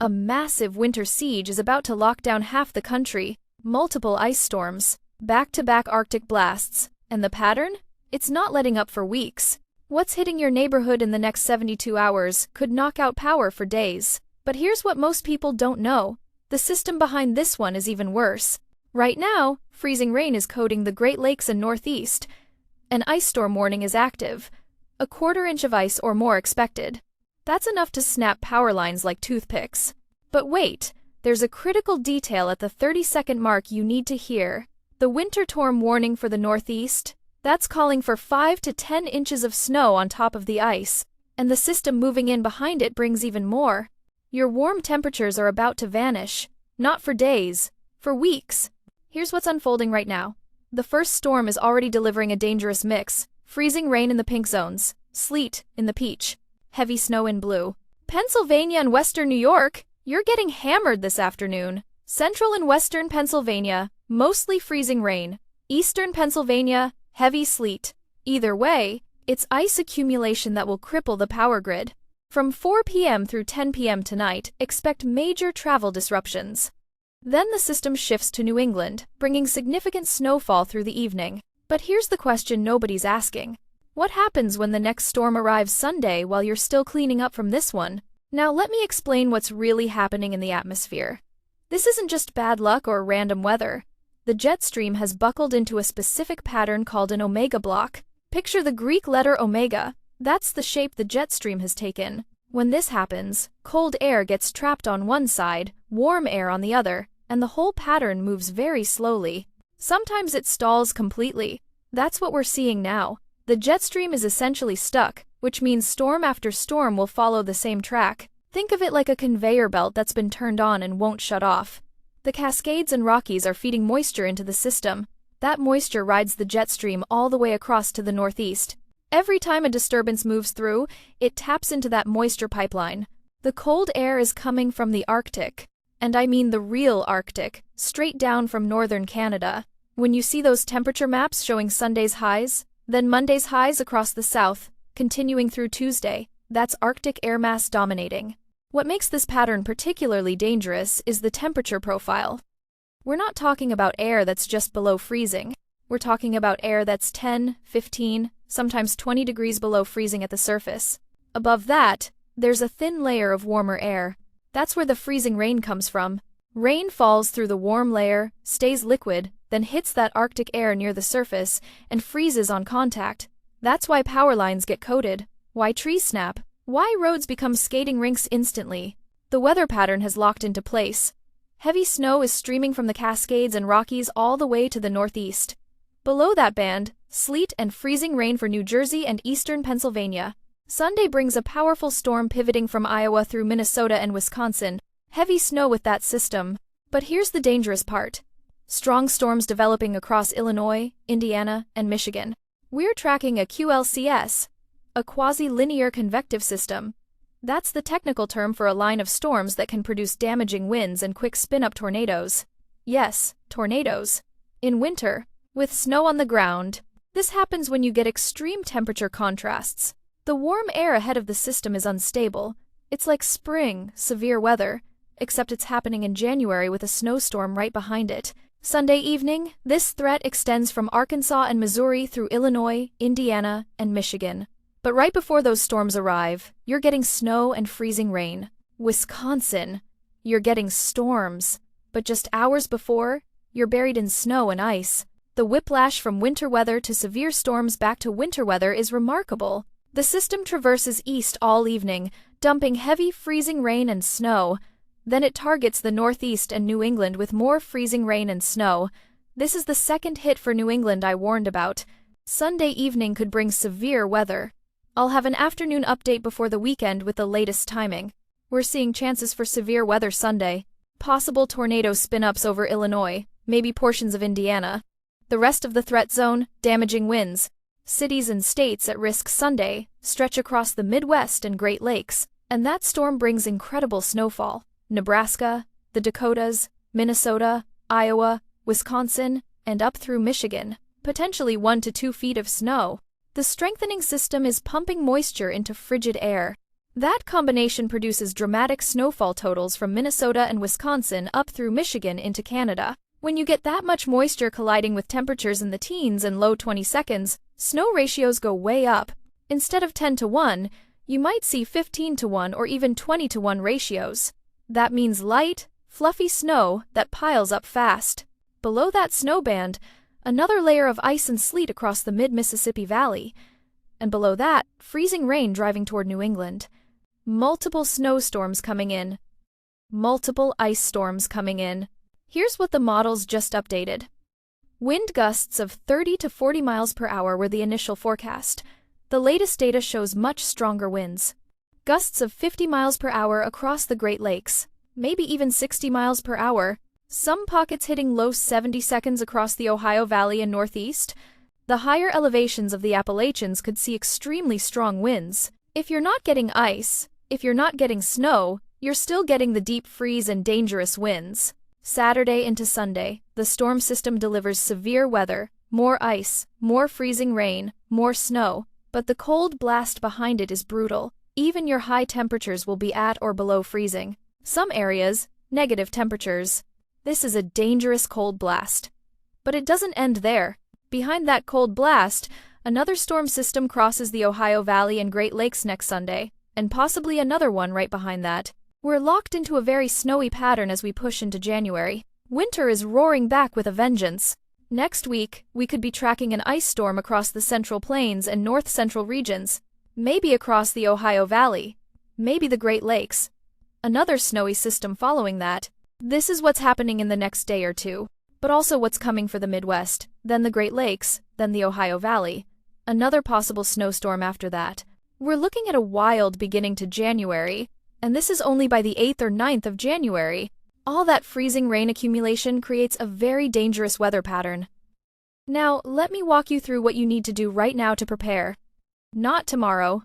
A massive winter siege is about to lock down half the country, multiple ice storms, back-to-back Arctic blasts, and the pattern? It's not letting up for weeks. What's hitting your neighborhood in the next 72 hours could knock out power for days. But here's what most people don't know. The system behind this one is even worse. Right now, freezing rain is coating the Great Lakes and Northeast. An ice storm warning is active. A quarter-inch of ice or more expected. That's enough to snap power lines like toothpicks. But wait, there's a critical detail at the 30-second mark you need to hear. The winter storm warning for the Northeast? That's calling for 5 to 10 inches of snow on top of the ice, and the system moving in behind it brings even more. Your warm temperatures are about to vanish, not for days, for weeks. Here's what's unfolding right now. The first storm is already delivering a dangerous mix: freezing rain in the pink zones, sleet in the peach, heavy snow in blue. Pennsylvania and western New York, you're getting hammered this afternoon. Central and western Pennsylvania, mostly freezing rain. Eastern Pennsylvania, heavy sleet. Either way, it's ice accumulation that will cripple the power grid. From 4 p.m. through 10 p.m. tonight, expect major travel disruptions. Then the system shifts to New England, bringing significant snowfall through the evening. But here's the question nobody's asking. What happens when the next storm arrives Sunday while you're still cleaning up from this one? Now let me explain what's really happening in the atmosphere. This isn't just bad luck or random weather. The jet stream has buckled into a specific pattern called an omega block. Picture the Greek letter omega. That's the shape the jet stream has taken. When this happens, cold air gets trapped on one side, warm air on the other, and the whole pattern moves very slowly. Sometimes it stalls completely. That's what we're seeing now. The jet stream is essentially stuck, which means storm after storm will follow the same track. Think of it like a conveyor belt that's been turned on and won't shut off. The Cascades and Rockies are feeding moisture into the system. That moisture rides the jet stream all the way across to the Northeast. Every time a disturbance moves through, it taps into that moisture pipeline. The cold air is coming from the Arctic. And I mean the real Arctic, straight down from northern Canada. When you see those temperature maps showing Sunday's highs, then Monday's highs across the south, continuing through Tuesday, that's Arctic air mass dominating. What makes this pattern particularly dangerous is the temperature profile. We're not talking about air that's just below freezing. We're talking about air that's 10, 15, sometimes 20 degrees below freezing at the surface. Above that, there's a thin layer of warmer air. That's where the freezing rain comes from. Rain falls through the warm layer, stays liquid, then hits that Arctic air near the surface and freezes on contact. That's why power lines get coated, why trees snap, why roads become skating rinks instantly. The weather pattern has locked into place. Heavy snow is streaming from the Cascades and Rockies all the way to the Northeast. Below that band, sleet and freezing rain for New Jersey and eastern Pennsylvania. Sunday brings a powerful storm pivoting from Iowa through Minnesota and Wisconsin. Heavy snow with that system. But here's the dangerous part. Strong storms developing across Illinois, Indiana, and Michigan. We're tracking a QLCS, a quasi-linear convective system. That's the technical term for a line of storms that can produce damaging winds and quick spin-up tornadoes. Yes, tornadoes. In winter, with snow on the ground. This happens when you get extreme temperature contrasts. The warm air ahead of the system is unstable. It's like spring, severe weather, except it's happening in January with a snowstorm right behind it. Sunday evening, this threat extends from Arkansas and Missouri through Illinois, Indiana, and Michigan. But right before those storms arrive, you're getting snow and freezing rain. Wisconsin, you're getting storms. But just hours before, you're buried in snow and ice. The whiplash from winter weather to severe storms back to winter weather is remarkable. The system traverses east all evening, dumping heavy freezing rain and snow. Then it targets the Northeast and New England with more freezing rain and snow. This is the second hit for New England I warned about. Sunday evening could bring severe weather. I'll have an afternoon update before the weekend with the latest timing. We're seeing chances for severe weather Sunday. Possible tornado spin-ups over Illinois, maybe portions of Indiana. The rest of the threat zone, damaging winds. Cities and states at risk Sunday stretch across the Midwest and Great Lakes, and that storm brings incredible snowfall. Nebraska, the Dakotas, Minnesota, Iowa, Wisconsin, and up through Michigan, potentially 1 to 2 feet of snow. The strengthening system is pumping moisture into frigid air. That combination produces dramatic snowfall totals from Minnesota and Wisconsin up through Michigan into Canada. When you get that much moisture colliding with temperatures in the teens and low 20 seconds, snow ratios go way up. Instead of 10-1, you might see 15-1 or even 20-1 ratios. That means light, fluffy snow that piles up fast. Below that snow band, another layer of ice and sleet across the mid-Mississippi Valley. And below that, freezing rain driving toward New England. Multiple snowstorms coming in. Multiple ice storms coming in. Here's what the models just updated. Wind gusts of 30 to 40 miles per hour were the initial forecast. The latest data shows much stronger winds. Gusts of 50 miles per hour across the Great Lakes, maybe even 60 miles per hour. Some pockets hitting low 70 seconds across the Ohio Valley and Northeast. The higher elevations of the Appalachians could see extremely strong winds. If you're not getting ice, if you're not getting snow, you're still getting the deep freeze and dangerous winds. Saturday into Sunday, the storm system delivers severe weather, more ice, more freezing rain, more snow, but the cold blast behind it is brutal. Even your high temperatures will be at or below freezing. Some areas, negative temperatures. This is a dangerous cold blast. But it doesn't end there. Behind that cold blast, another storm system crosses the Ohio Valley and Great Lakes next Sunday, and possibly another one right behind that. We're locked into a very snowy pattern as we push into January. Winter is roaring back with a vengeance. Next week, we could be tracking an ice storm across the Central Plains and North Central regions, maybe across the Ohio Valley, maybe the Great Lakes. Another snowy system following that. This is what's happening in the next day or two, but also what's coming for the Midwest, then the Great Lakes, then the Ohio Valley. Another possible snowstorm after that. We're looking at a wild beginning to January, and this is only by the 8th or 9th of January. All that freezing rain accumulation creates a very dangerous weather pattern. Now, let me walk you through what you need to do right now to prepare. Not tomorrow.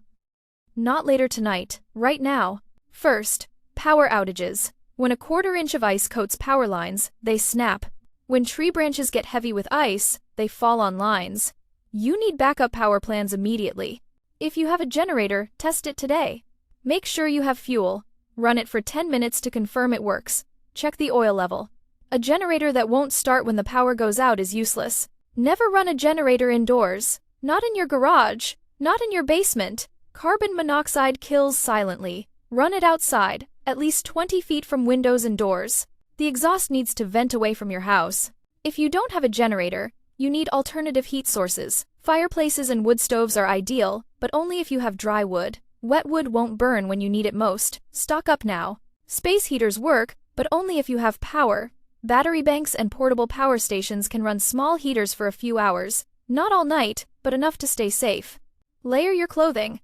Not later tonight, right now. First, power outages. When a quarter-inch of ice coats power lines, they snap. When tree branches get heavy with ice, they fall on lines. You need backup power plans immediately. If you have a generator, test it today. Make sure you have fuel. Run it for 10 minutes to confirm it works. Check the oil level. A generator that won't start when the power goes out is useless. Never run a generator indoors. Not in your garage. Not in your basement. Carbon monoxide kills silently. Run it outside, at least 20 feet from windows and doors. The exhaust needs to vent away from your house. If you don't have a generator, you need alternative heat sources. Fireplaces and wood stoves are ideal, but only if you have dry wood. Wet wood won't burn when you need it most. Stock up now. Space heaters work, but only if you have power. Battery banks and portable power stations can run small heaters for a few hours. Not all night, but enough to stay safe. Layer your clothing.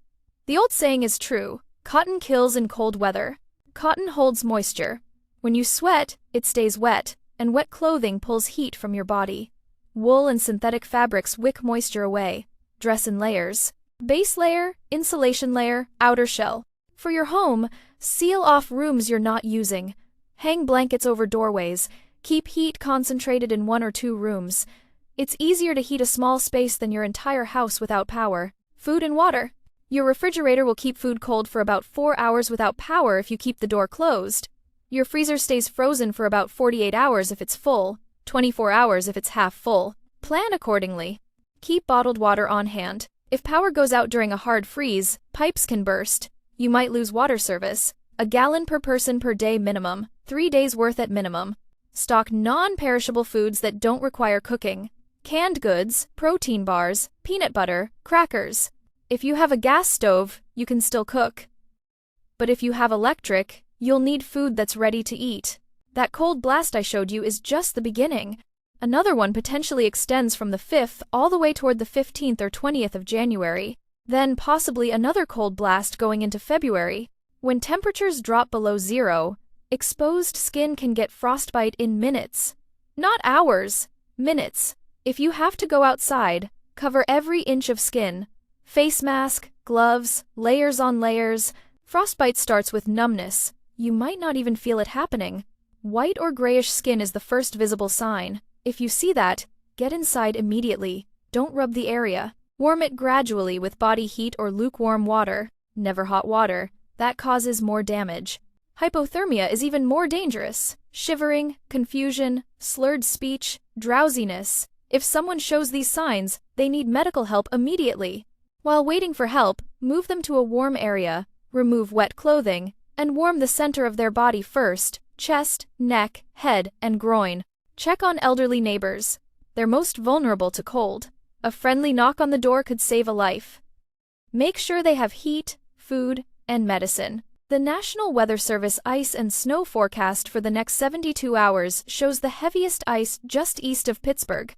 The old saying is true. Cotton kills in cold weather. Cotton holds moisture. When you sweat, it stays wet, and wet clothing pulls heat from your body. Wool and synthetic fabrics wick moisture away. Dress in layers. Base layer, insulation layer, outer shell. For your home, seal off rooms you're not using. Hang blankets over doorways. Keep heat concentrated in 1 or 2 rooms. It's easier to heat a small space than your entire house without power. Food and water. Your refrigerator will keep food cold for about 4 hours without power if you keep the door closed. Your freezer stays frozen for about 48 hours if it's full, 24 hours if it's half full. Plan accordingly. Keep bottled water on hand. If power goes out during a hard freeze, pipes can burst. You might lose water service. A gallon per person per day minimum, 3 days worth at minimum. Stock non-perishable foods that don't require cooking. Canned goods, protein bars, peanut butter, crackers. If you have a gas stove, you can still cook. But if you have electric, you'll need food that's ready to eat. That cold blast I showed you is just the beginning. Another one potentially extends from the 5th all the way toward the 15th or 20th of January. Then possibly another cold blast going into February. When temperatures drop below 0, exposed skin can get frostbite in minutes. Not hours, minutes. If you have to go outside, cover every inch of skin. Face mask, gloves, layers on layers. Frostbite starts with numbness. You might not even feel it happening. White or grayish skin is the first visible sign. If you see that, get inside immediately. Don't rub the area. Warm it gradually with body heat or lukewarm water. Never hot water. that causes more damage. Hypothermia is even more dangerous. Shivering, confusion, slurred speech, drowsiness. If someone shows these signs, they need medical help immediately. While waiting for help, move them to a warm area, remove wet clothing, and warm the center of their body first: chest, neck, head, and groin. Check on elderly neighbors. They're most vulnerable to cold. A friendly knock on the door could save a life. Make sure they have heat, food, and medicine. The National Weather Service ice and snow forecast for the next 72 hours shows the heaviest ice just east of Pittsburgh.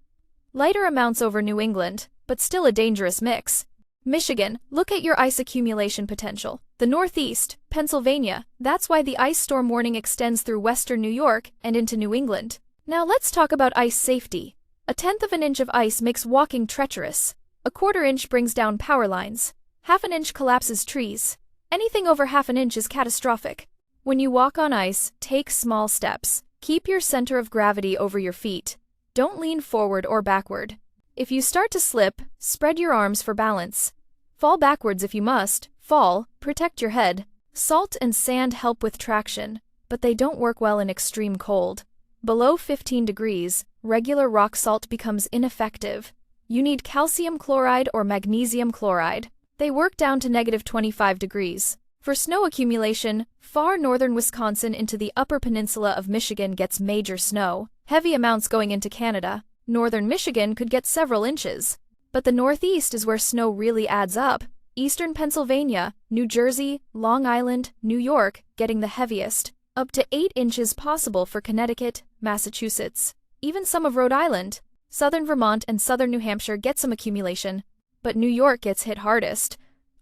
Lighter amounts over New England, but still a dangerous mix. Michigan, look at your ice accumulation potential. The Northeast, Pennsylvania, that's why the ice storm warning extends through western New York and into New England. Now let's talk about ice safety. 1/10 of an inch of ice makes walking treacherous. 1/4 inch brings down power lines. 1/2 an inch collapses trees. Anything over 1/2 an inch is catastrophic. When you walk on ice, take small steps. Keep your center of gravity over your feet. Don't lean forward or backward. If you start to slip, spread your arms for balance. Fall backwards if you must. Fall, protect your head. Salt and sand help with traction, but they don't work well in extreme cold. Below 15 degrees, regular rock salt becomes ineffective. You need calcium chloride or magnesium chloride. They work down to -25 degrees. For snow accumulation, far northern Wisconsin into the upper peninsula of Michigan gets major snow, heavy amounts going into Canada. Northern Michigan could get several inches. But the Northeast is where snow really adds up. Eastern Pennsylvania, New Jersey, Long Island, New York getting the heaviest. Up to 8 inches possible for Connecticut, Massachusetts. Even some of Rhode Island. Southern Vermont and southern New Hampshire get some accumulation. But New York gets hit hardest.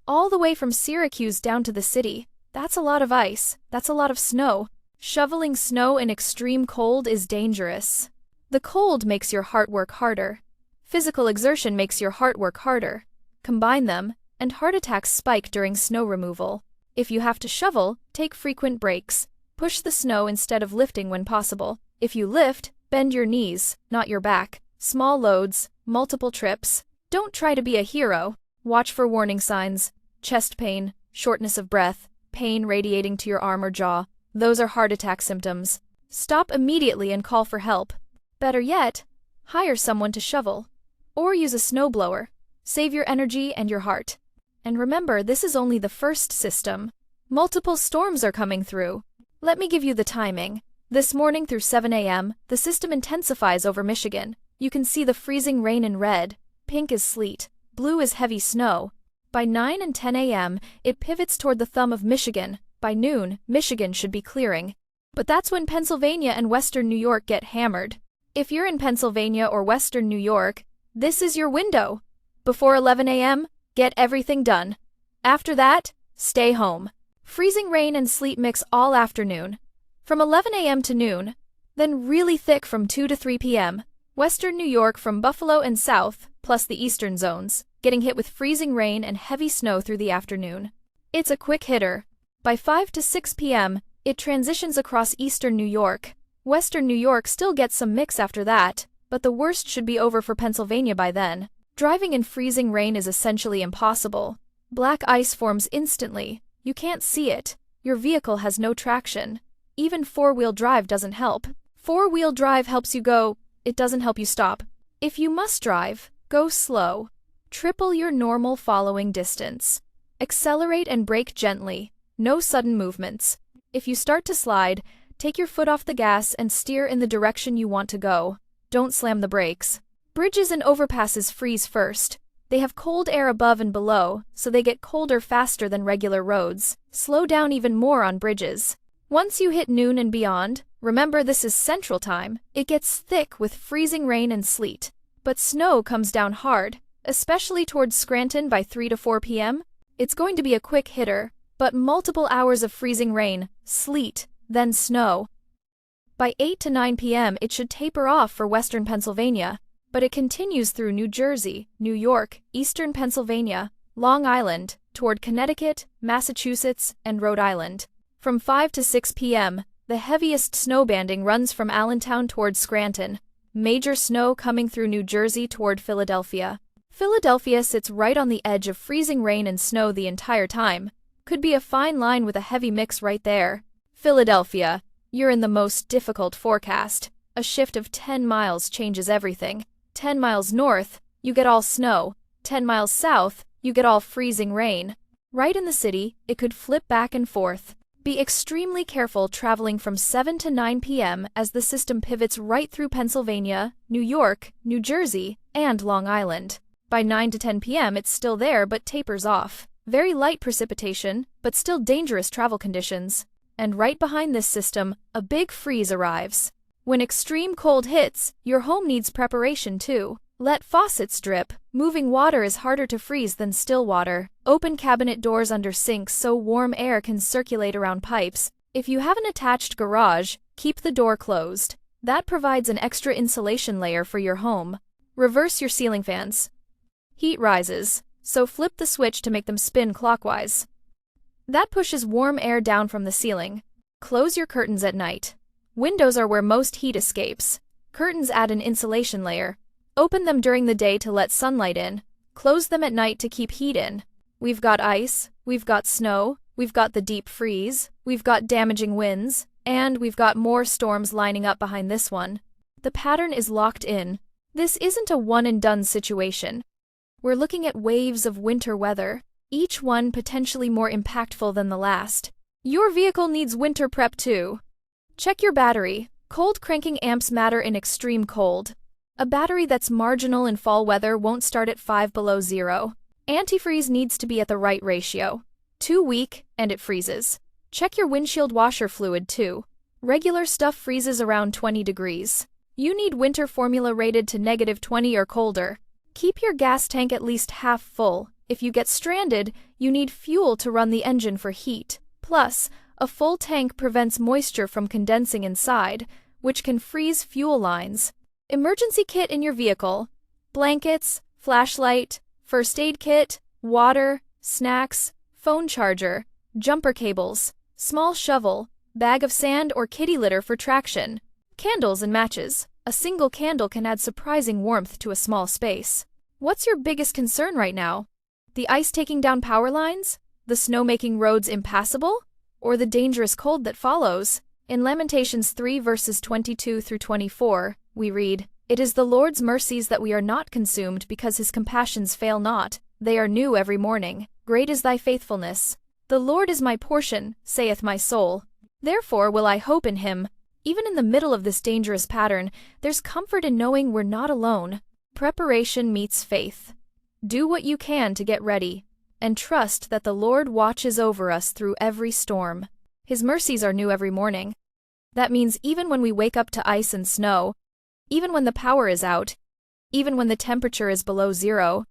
All the way from Syracuse down to the city. That's a lot of ice. That's a lot of snow. Shoveling snow in extreme cold is dangerous. The cold makes your heart work harder. Physical exertion makes your heart work harder. Combine them, and heart attacks spike during snow removal. If you have to shovel, take frequent breaks. Push the snow instead of lifting when possible. If you lift, bend your knees, not your back. Small loads, multiple trips. Don't try to be a hero. Watch for warning signs: chest pain, shortness of breath, pain radiating to your arm or jaw. Those are heart attack symptoms. Stop immediately and call for help. Better yet, hire someone to shovel. Or use a snowblower. Save your energy and your heart. And remember, this is only the first system. Multiple storms are coming through. Let me give you the timing. This morning through 7 a.m., the system intensifies over Michigan. You can see the freezing rain in red. Pink is sleet. Blue is heavy snow. By 9 and 10 a.m., it pivots toward the thumb of Michigan. By noon, Michigan should be clearing. But that's when Pennsylvania and western New York get hammered. If you're in Pennsylvania or western New York, this is your window. Before 11 a.m., get everything done. After that, stay home. Freezing rain and sleet mix all afternoon. From 11 a.m. to noon, then really thick from 2 to 3 p.m. Western New York from Buffalo and south, plus the eastern zones, getting hit with freezing rain and heavy snow through the afternoon. It's a quick hitter. By 5 to 6 p.m., it transitions across eastern New York. Western New York still gets some mix after that, but the worst should be over for Pennsylvania by then. Driving in freezing rain is essentially impossible. Black ice forms instantly. You can't see it. Your vehicle has no traction. Even four-wheel drive doesn't help. Four-wheel drive helps you go, it doesn't help you stop. If you must drive, go slow. Triple your normal following distance. Accelerate and brake gently. No sudden movements. If you start to slide, take your foot off the gas and steer in the direction you want to go. Don't slam the brakes. Bridges and overpasses freeze first. They have cold air above and below, so they get colder faster than regular roads. Slow down even more on bridges. Once you hit noon and beyond, remember this is Central Time, it gets thick with freezing rain and sleet. But snow comes down hard, especially towards Scranton by 3 to 4 p.m. It's going to be a quick hitter, but multiple hours of freezing rain, sleet, then snow. By 8 to 9 p.m. it should taper off for western Pennsylvania, but it continues through New Jersey, New York, eastern Pennsylvania, Long Island, toward Connecticut, Massachusetts, and Rhode Island. From 5 to 6 p.m., the heaviest snow banding runs from Allentown toward Scranton. Major snow coming through New Jersey toward Philadelphia. Philadelphia sits right on the edge of freezing rain and snow the entire time. Could be a fine line with a heavy mix right there. Philadelphia, you're in the most difficult forecast. A shift of 10 miles changes everything. 10 miles north, you get all snow. 10 miles south, you get all freezing rain. Right in the city, it could flip back and forth. Be extremely careful traveling from 7 to 9 p.m. as the system pivots right through Pennsylvania, New York, New Jersey, and Long Island. By 9 to 10 p.m. it's still there but tapers off. Very light precipitation, but still dangerous travel conditions. And right behind this system, a big freeze arrives. When extreme cold hits, your home needs preparation too. Let faucets drip. Moving water is harder to freeze than still water. Open cabinet doors under sinks so warm air can circulate around pipes. If you have an attached garage, keep the door closed. That provides an extra insulation layer for your home. Reverse your ceiling fans. Heat rises, so flip the switch to make them spin clockwise. That pushes warm air down from the ceiling. Close your curtains at night. Windows are where most heat escapes. Curtains add an insulation layer. Open them during the day to let sunlight in. Close them at night to keep heat in. We've got ice, we've got snow, we've got the deep freeze, we've got damaging winds, and we've got more storms lining up behind this one. The pattern is locked in. This isn't a one-and-done situation. We're looking at waves of winter weather, each one potentially more impactful than the last. Your vehicle needs winter prep too. Check your battery. Cold cranking amps matter in extreme cold. A battery that's marginal in fall weather won't start at 5 below zero. Antifreeze needs to be at the right ratio. Too weak, and it freezes. Check your windshield washer fluid too. Regular stuff freezes around 20 degrees. You need winter formula rated to -20 or colder. Keep your gas tank at least half full. If you get stranded, you need fuel to run the engine for heat. Plus, a full tank prevents moisture from condensing inside, which can freeze fuel lines. Emergency kit in your vehicle. Blankets, flashlight, first aid kit, water, snacks, phone charger, jumper cables, small shovel, bag of sand or kitty litter for traction, candles and matches. A single candle can add surprising warmth to a small space. What's your biggest concern right now? The ice taking down power lines? The snow making roads impassable? Or the dangerous cold that follows? In Lamentations 3 verses 22 through 24, we read, "It is the Lord's mercies that we are not consumed because his compassions fail not. They are new every morning. Great is thy faithfulness. The Lord is my portion, saith my soul. Therefore will I hope in him." Even in the middle of this dangerous pattern, there's comfort in knowing we're not alone. Preparation meets faith. Do what you can to get ready, and trust that the Lord watches over us through every storm. His mercies are new every morning. That means even when we wake up to ice and snow, even when the power is out, even when the temperature is below zero,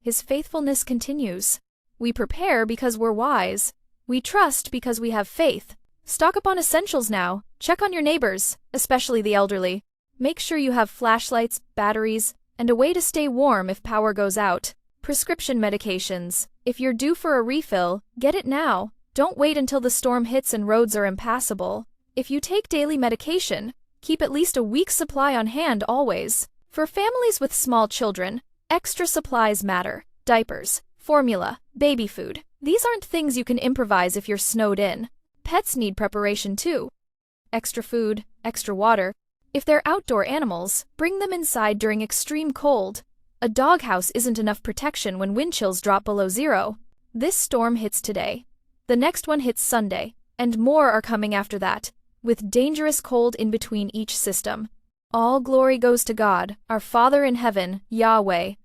his faithfulness continues. We prepare because we're wise. We trust because we have faith. Stock up on essentials now. Check on your neighbors, especially the elderly. Make sure you have flashlights, batteries, and a way to stay warm if power goes out. Prescription medications. If you're due for a refill, get it now. Don't wait until the storm hits and roads are impassable. If you take daily medication, keep at least a week's supply on hand always. For families with small children, extra supplies matter. Diapers, formula, baby food. These aren't things you can improvise if you're snowed in. Pets need preparation too. Extra food, extra water. If they're outdoor animals, bring them inside during extreme cold. A doghouse isn't enough protection when wind chills drop below zero. This storm hits today. The next one hits Sunday, and more are coming after that, with dangerous cold in between each system. All glory goes to God, our Father in heaven, Yahweh.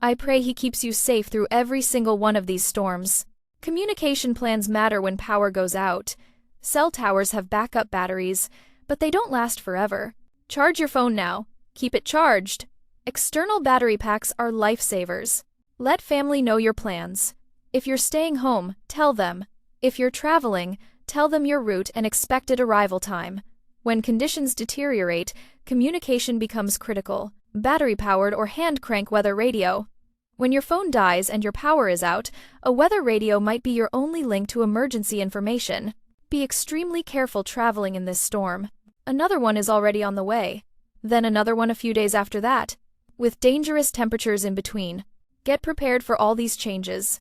I pray he keeps you safe through every single one of these storms. Communication plans matter when power goes out. Cell towers have backup batteries, but they don't last forever. Charge your phone now. Keep it charged. External battery packs are lifesavers. Let family know your plans. If you're staying home, tell them. If you're traveling, tell them your route and expected arrival time. When conditions deteriorate, communication becomes critical. Battery-powered or hand-crank weather radio. When your phone dies and your power is out, a weather radio might be your only link to emergency information. Be extremely careful traveling in this storm. Another one is already on the way. Then another one a few days after that, with dangerous temperatures in between. Get prepared for all these changes.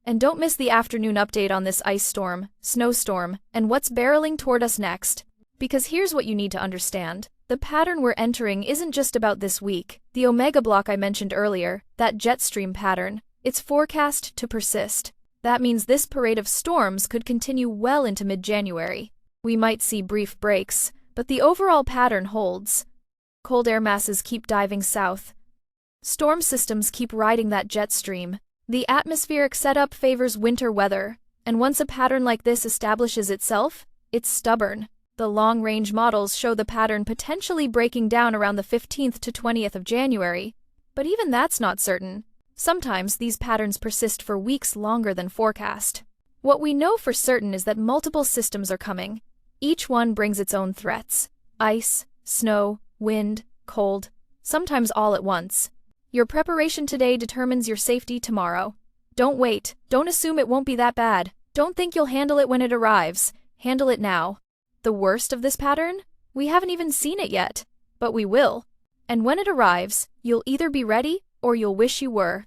And don't miss the afternoon update on this ice storm, snowstorm, and what's barreling toward us next. Because here's what you need to understand. The pattern we're entering isn't just about this week. The omega block I mentioned earlier, that jet stream pattern, it's forecast to persist. That means this parade of storms could continue well into mid-January. We might see brief breaks, but the overall pattern holds. Cold air masses keep diving south. Storm systems keep riding that jet stream. The atmospheric setup favors winter weather, and once a pattern like this establishes itself, it's stubborn. The long-range models show the pattern potentially breaking down around the 15th to 20th of January, but even that's not certain. Sometimes these patterns persist for weeks longer than forecast. What we know for certain is that multiple systems are coming. Each one brings its own threats: ice, snow, wind, cold, sometimes all at once. Your preparation today determines your safety tomorrow. Don't wait. Don't assume it won't be that bad. Don't think you'll handle it when it arrives. Handle it now. The worst of this pattern? We haven't even seen it yet, but we will. And when it arrives, you'll either be ready or you'll wish you were.